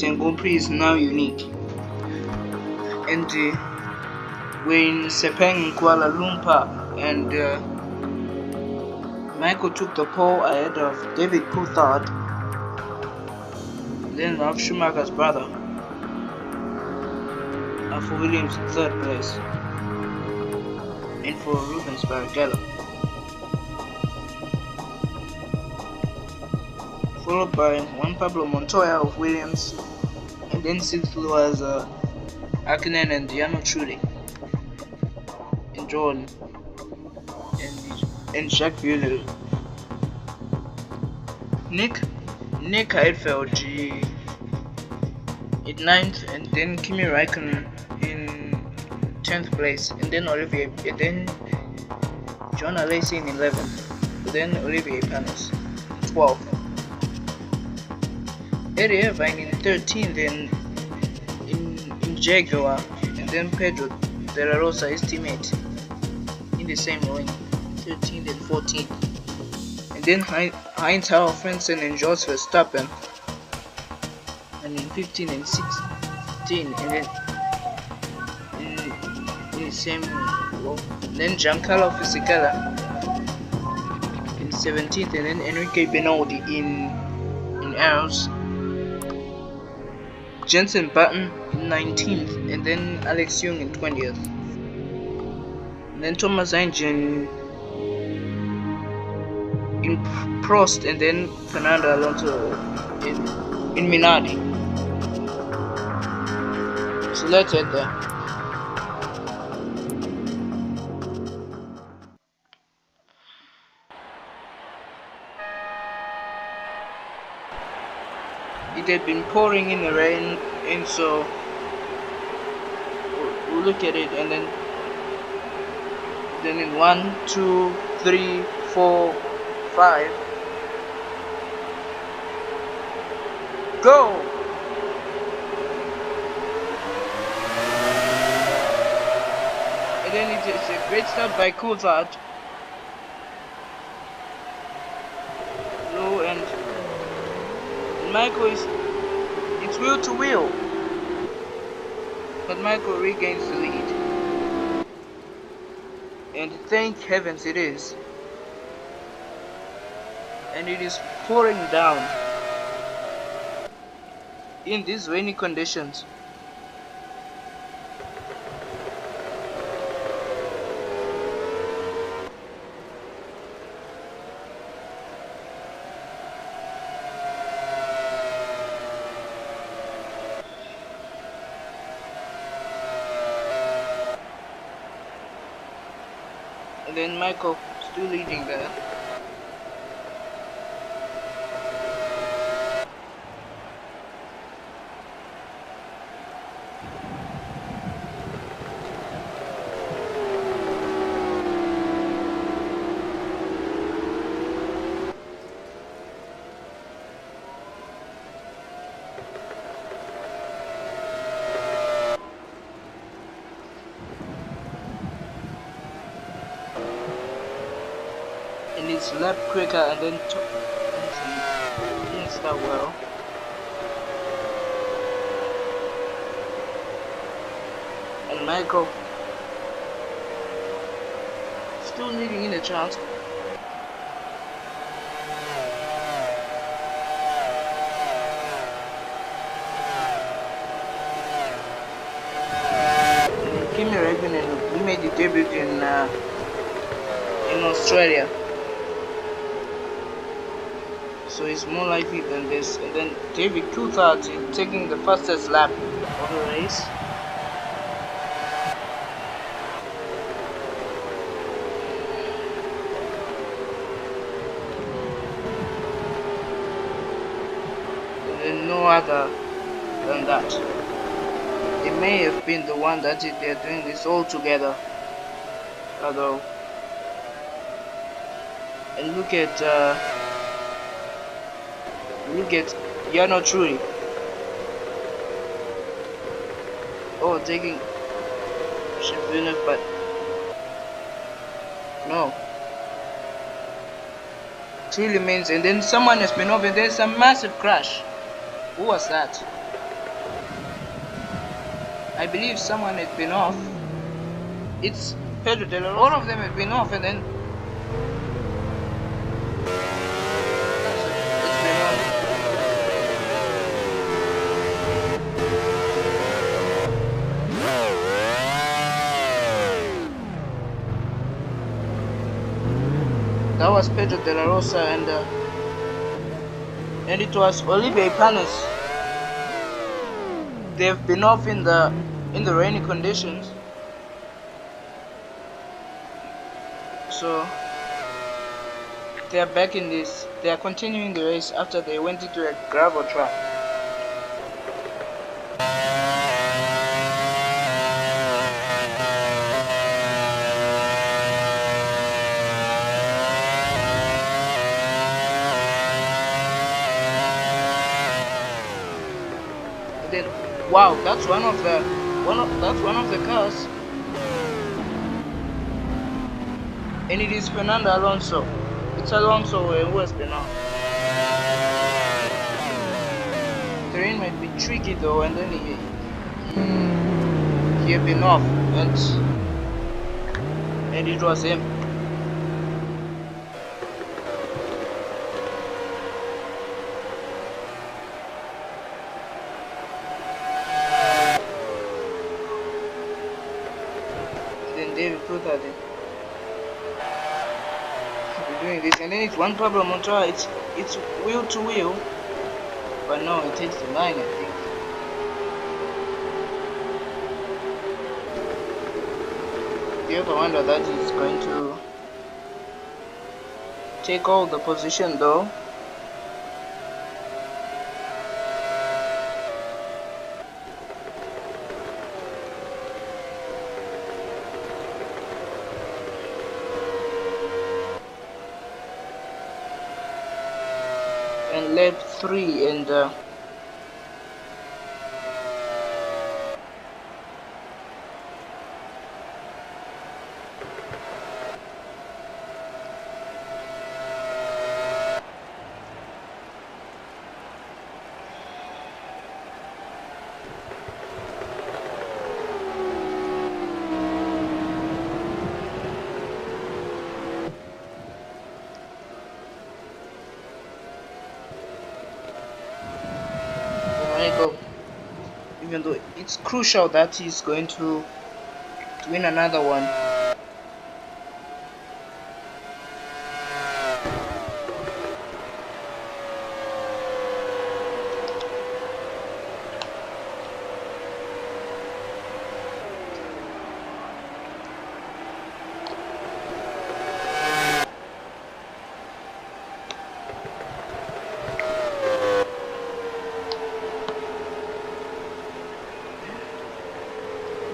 Malaysian Grand Prix is now unique. And we're in Sepang, Kuala Lumpur, and Michael took the pole ahead of David Coulthard, then Ralf Schumacher's brother, for Williams in third place, and for Rubens Barrichello, followed by Juan Pablo Montoya of Williams, and then sixth was Hakkinen and Jarno Trulli, and Jordan, and Jacques Villeneuve. Nick Heidfeld in 9th, and then Kimi Räikkönen in 10th place, and then John Alesi in 11th, then Olivier Panis 12th, Eddie Irvine in 13th in Jaguar, and then Pedro de la Rosa, his teammate, in the same ring, 13th and 14th, and then Heinz-Harald Frentzen and Jos Verstappen, and in 15 and 16, and then in the same row. Then Giancarlo Fisichella in 17th, and then Enrique Benaldi in arrows. Jensen Button in 19th, and then Alex Young in 20th, and then Thomas Engine in Prost, and then Fernando Alonso in Minardi. So let's head there. It had been pouring in the rain, and so we'll look at it, and then in 1, 2, 3, 4, 5, go! And then it is a great start by Coulthard. Low, and Michael it's wheel to wheel, but Michael regains the lead, and thank heavens it is. And it is pouring down in these rainy conditions. And then Michael still leading there. And it's lap quicker, and then didn't start well. And Michael still leading in the chance. And Kimi Räikkönen, he made the debut in Australia, so it's more likely than this. And then David Coulthard is taking the fastest lap of the race. And then no other than that. It may have been the one that they're doing this all together, although. And look at Jarno Trulli. Oh, taking Villeneuve, but no. Trulli means, and then someone has been over. There's a massive crash. Who was that? I believe someone had been off. It's Pedro de la Rosa. All of them had been off, and then it's been on. That was Pedro de la Rosa, and it was Olivier Panos. They've been off in the rainy conditions, so they are back in this. They are continuing the race after they went into a gravel track. Then, wow, that's one of the cars, and it is Fernando Alonso. It's Alonso who has been off. The rain might be tricky though, and then he had been off, and it was him. Then David Coulthard doing this, and then it's one problem on track. It's wheel to wheel, but no, it takes the line, I think. You have to wonder that he's going to take all the position though. And lap 3, and go. Even though it's crucial that he's going to win another one.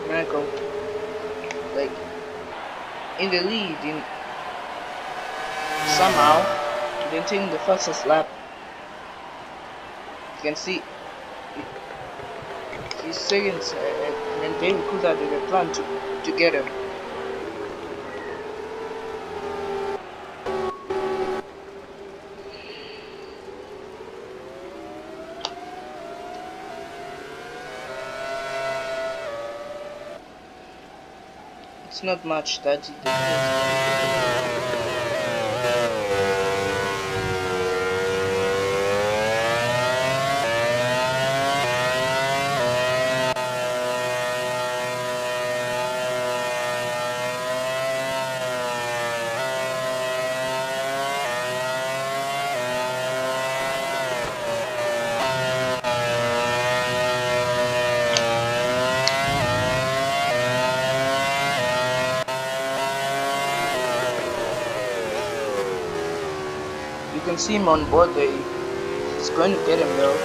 Michael, like in the lead, in somehow maintaining the fastest lap. You can see he's seconds, and then David Coulthard did a plan to get him. It's not much that he did. You can see him on board there. He's going to get him though.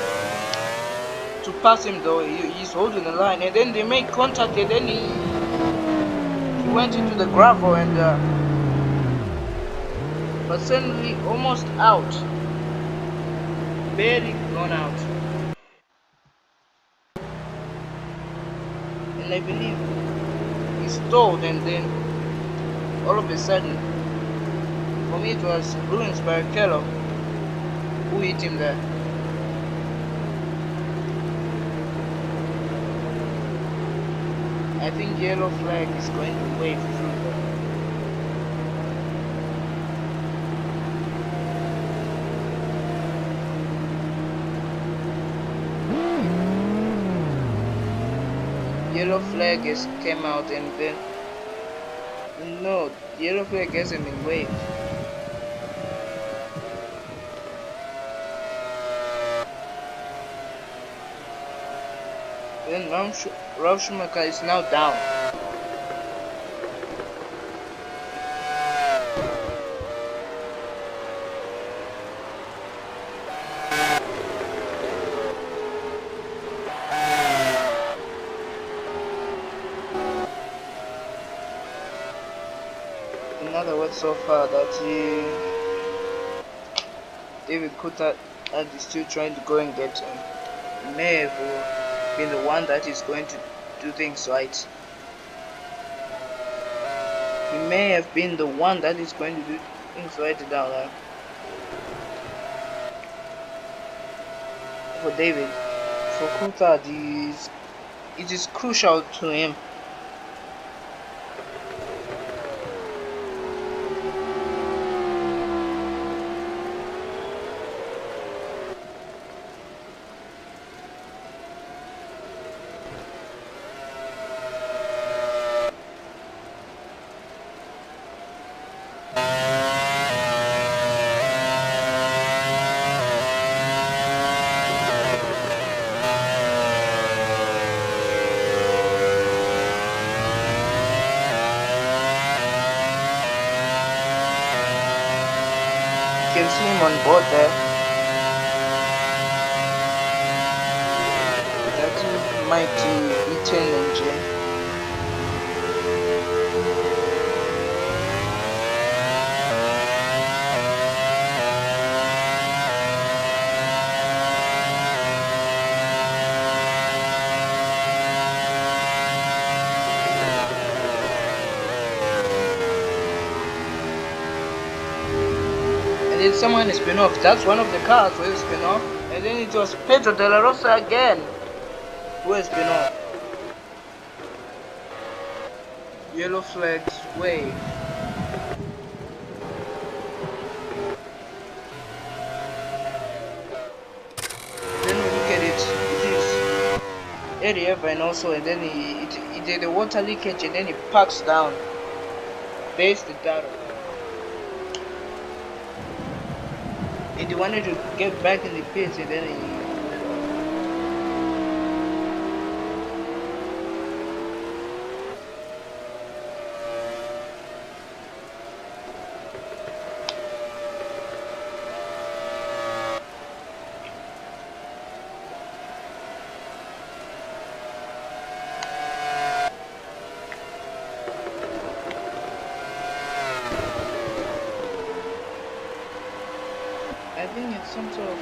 To pass him though, he's holding the line, and then they make contact, and then he went into the gravel, and but suddenly almost out, barely gone out. And I believe he stalled, and then all of a sudden, for me it was Rubens Barrichello who hit him there. I think yellow flag is going to wave through them. Yellow flag has came out and then no, yellow flag hasn't been waved. Then Ralph Schumacher is now down. In other words, so far that David Coulthard is still trying to go and get him. He may have been the one that is going to do things right. He may have been the one that is going to do things right down there. For David, for Coulthard, it is crucial to him. You can see him on board there. That mighty E10 engine. Then someone is spin off. That's one of the cars who is spin off. And then it was Pedro de la Rosa again who is spin off. Yellow flags wave. Then we look at it. It is Eddie Irvine also, and then he did a water leakage, and then he parks down. There's the data. And he wanted to get back in the pits, and then he I think it's some sort of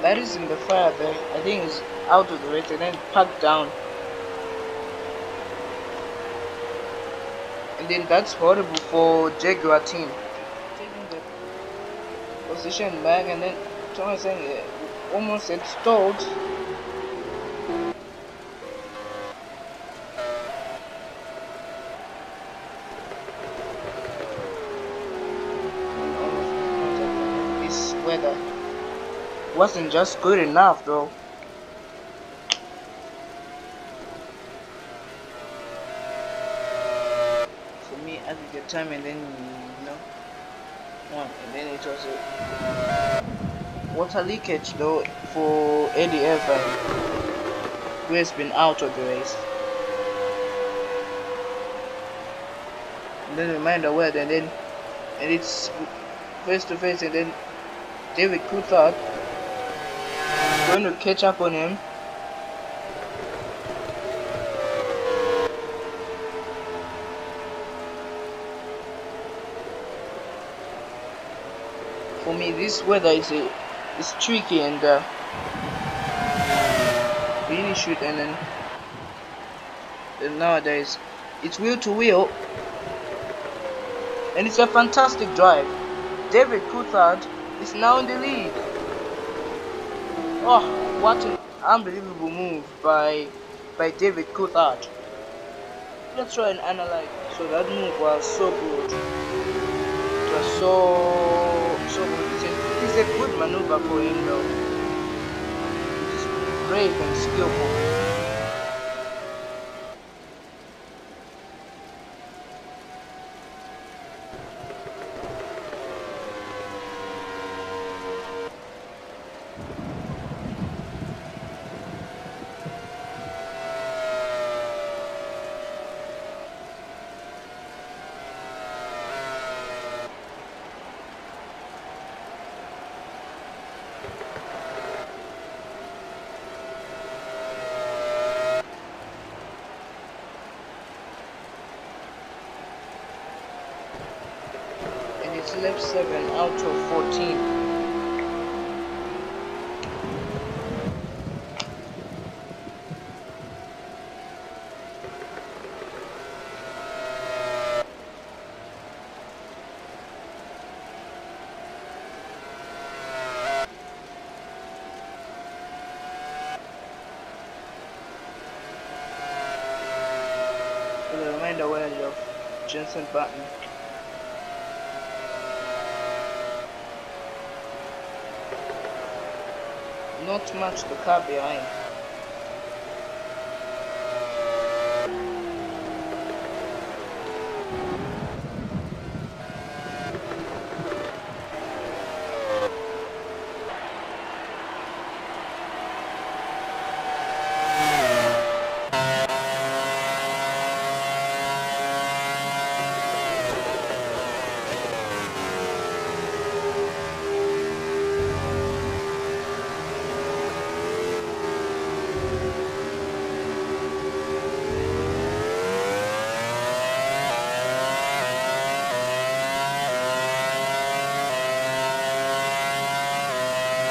that is in the fire there. I think it's out of the race and then packed down. And then that's horrible for Jaguar team. Taking the position back and then Thomas saying almost had stalled. Weather wasn't just good enough though. For me at the time, and then one, and then it was a water leakage though for Eddie Irvine, who has been out of the race. And then reminder word, and it's face to face, and then David Coulthard going to catch up on him. For me, this weather is tricky and really shoot, and then nowadays it's wheel to wheel, and it's a fantastic drive. David Coulthard is now in the lead. Oh, what an unbelievable move by by David Coulthard. Let's try and analyze. So that move was so good. It was so good. It is a good maneuver for him though. It is brave and skillful. It's left 7 out of 14. For the reminder well of Jensen Button. Not much the car behind.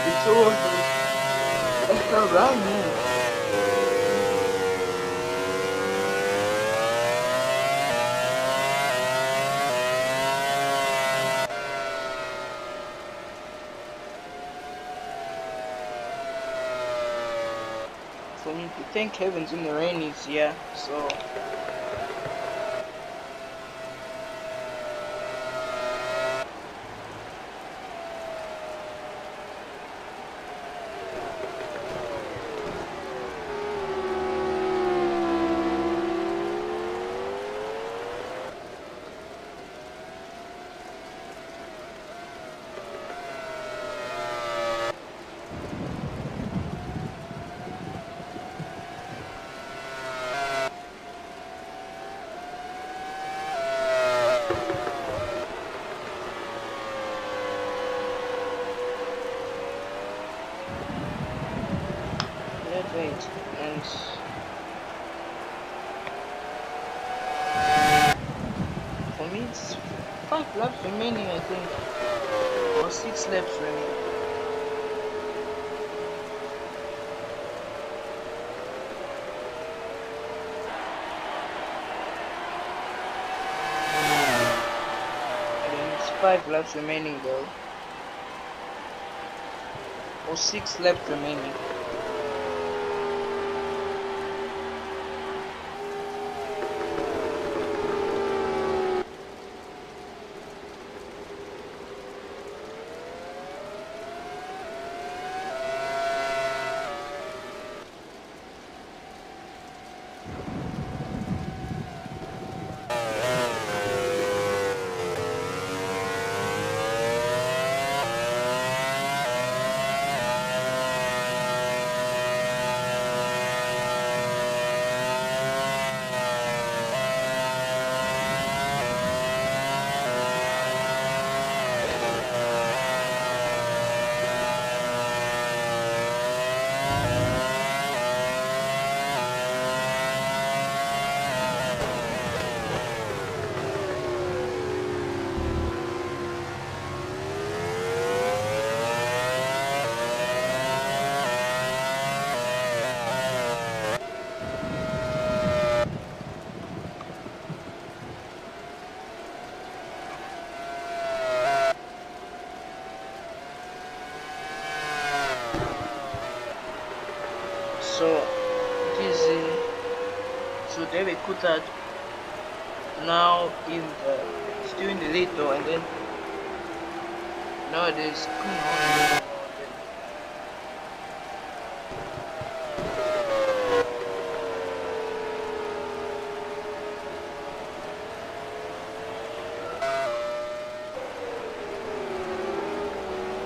It's over. That's the right move. For me to thank heavens in the rain is here, so wait, and for me it's 5 laps remaining, I think, or 6 laps remaining. I think it's 5 laps remaining though, or 6 laps remaining. David Coulthard now in the still in the lead though, and then now there's Kuno.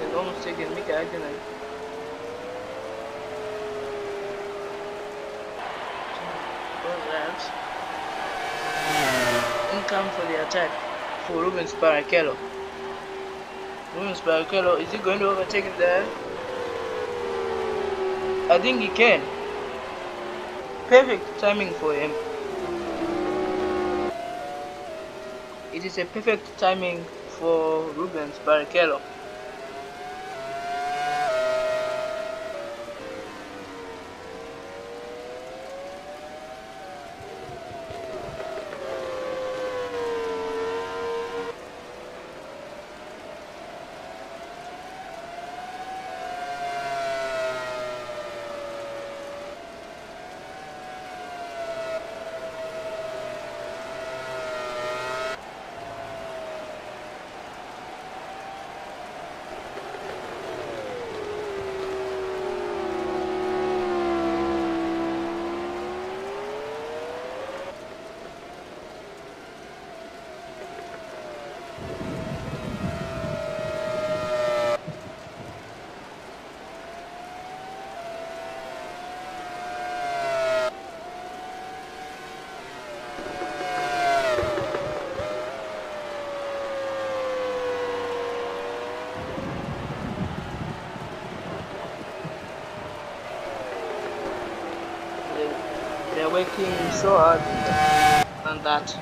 And almost taking Mika Agnew. Income for the attack for Rubens Barrichello. Rubens Barrichello, is he going to overtake him there? I think he can. Perfect timing for him. It is a perfect timing for Rubens Barrichello. They're working so hard on that,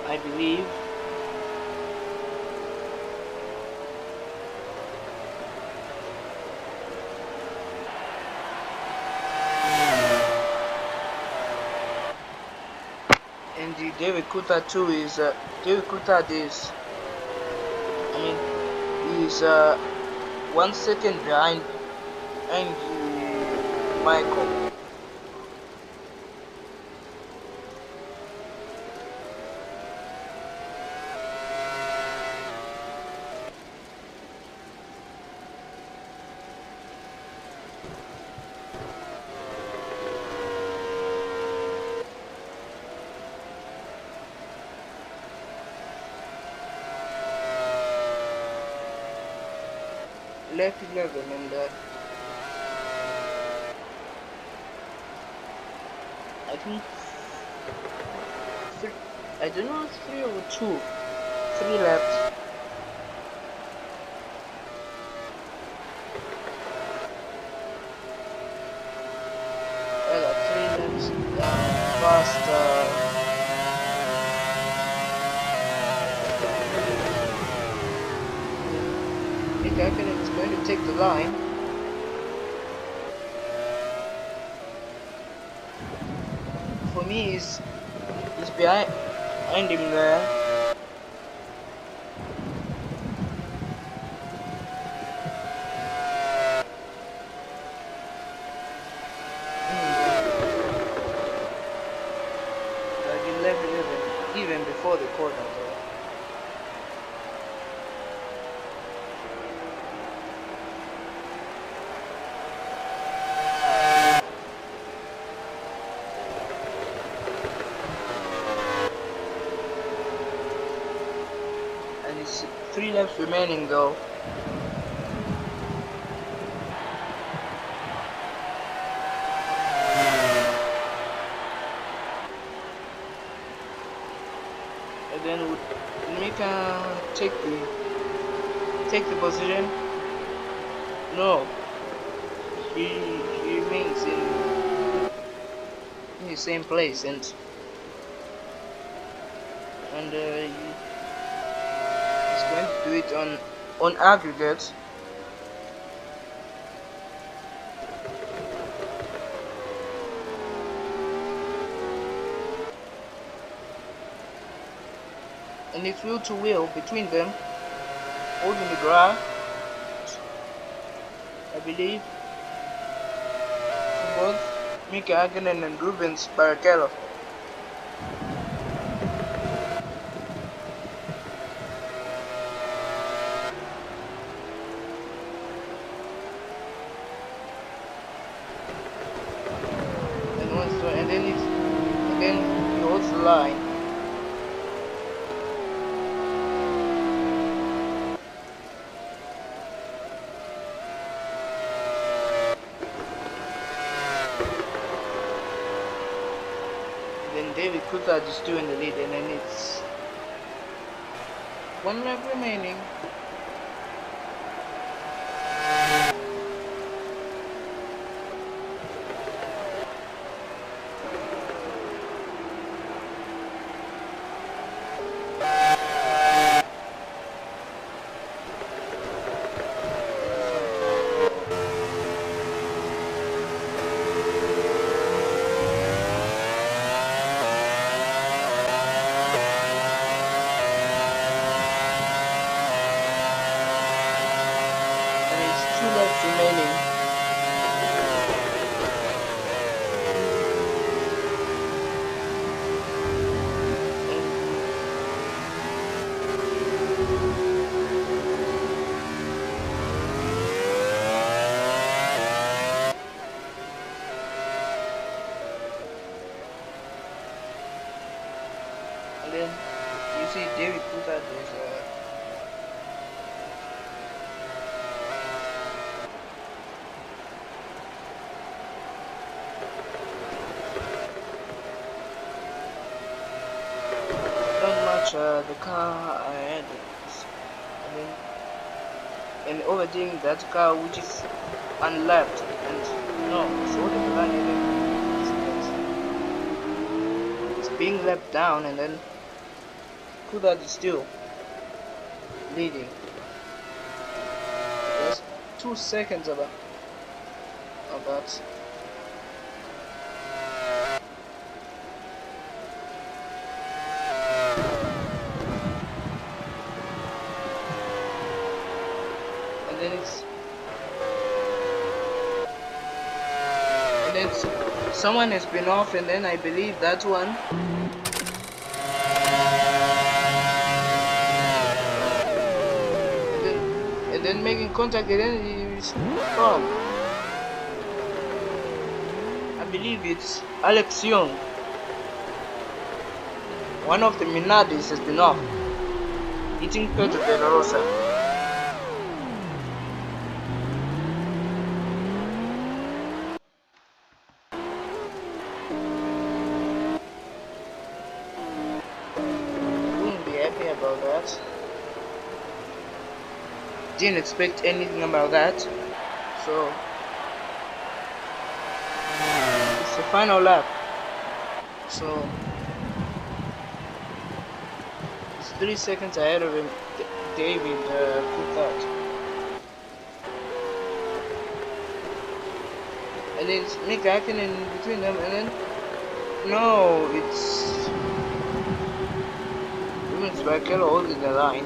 I believe. And the David Coulthard too is David Coulthard is, I mean, he's 1 second behind Michael. Left 11 and I think I don't know, 3 or 2, 3 laps. I got 3 laps past Gagnon is going to take the line. For me, he's behind him there. Like 11, even before the corner. And it's 3 laps remaining though. And then would Mika take the position? No, he remains in the same place, and he's going to do it on aggregate. And it's wheel to wheel between them, holding the ground, I believe, for both. Mika Hakkinen and Rubens Barrichello. And then he holds the line. Then David Coulthard is still in the lead, and then it's 1 lap remaining. And then you see David Coulthard is not much the car ahead, and overtaking that car which is unlapped, and no, it's holding the line, and then it's being lapped down, and then Coulthard is still leading. Just 2 seconds about. And then someone has been off, and then I believe that one. And then making contact, and then he's wrong. I believe it's Alex Young. One of the Minardis has been off, hitting Pedro de la Rosa. Wouldn't be happy about that. Didn't expect anything about that. So it's the final lap. So it's 3 seconds ahead of him, David Coulthard. And then it's Mika Hakkinen in between them, and then no, it's Rubens Barrichello holding the line.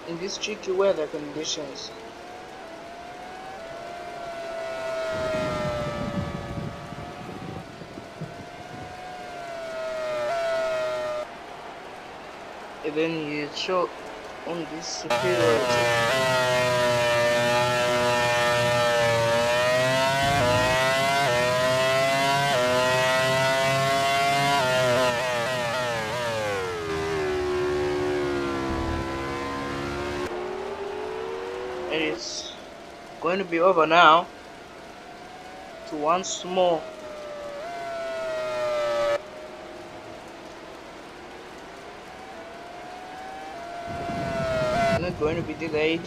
In these tricky weather conditions. And then you show on this superiority. And it's going to be over now to once more. Not going to be delayed.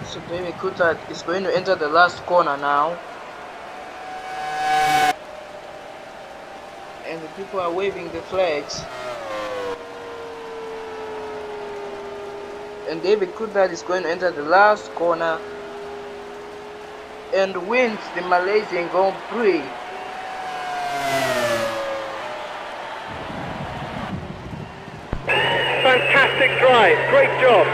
So David Coulthard is going to enter the last corner now. And the people are waving the flags. and David Coulthard is going to enter the last corner and wins the Malaysian Grand Prix. Fantastic drive, great job.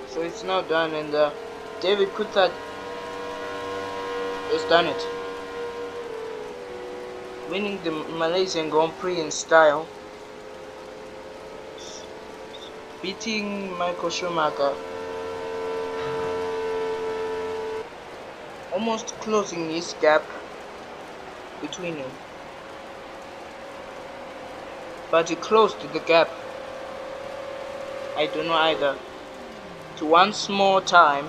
So it's now done, and David Coulthard has done it, winning the Malaysian Grand Prix in style, beating Michael Schumacher, almost closing his gap between them, but he closed the gap, I don't know either, to once more time.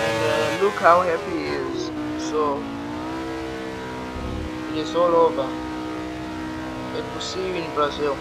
And look how happy he is. So it is all over. And we'll see you in Brazil.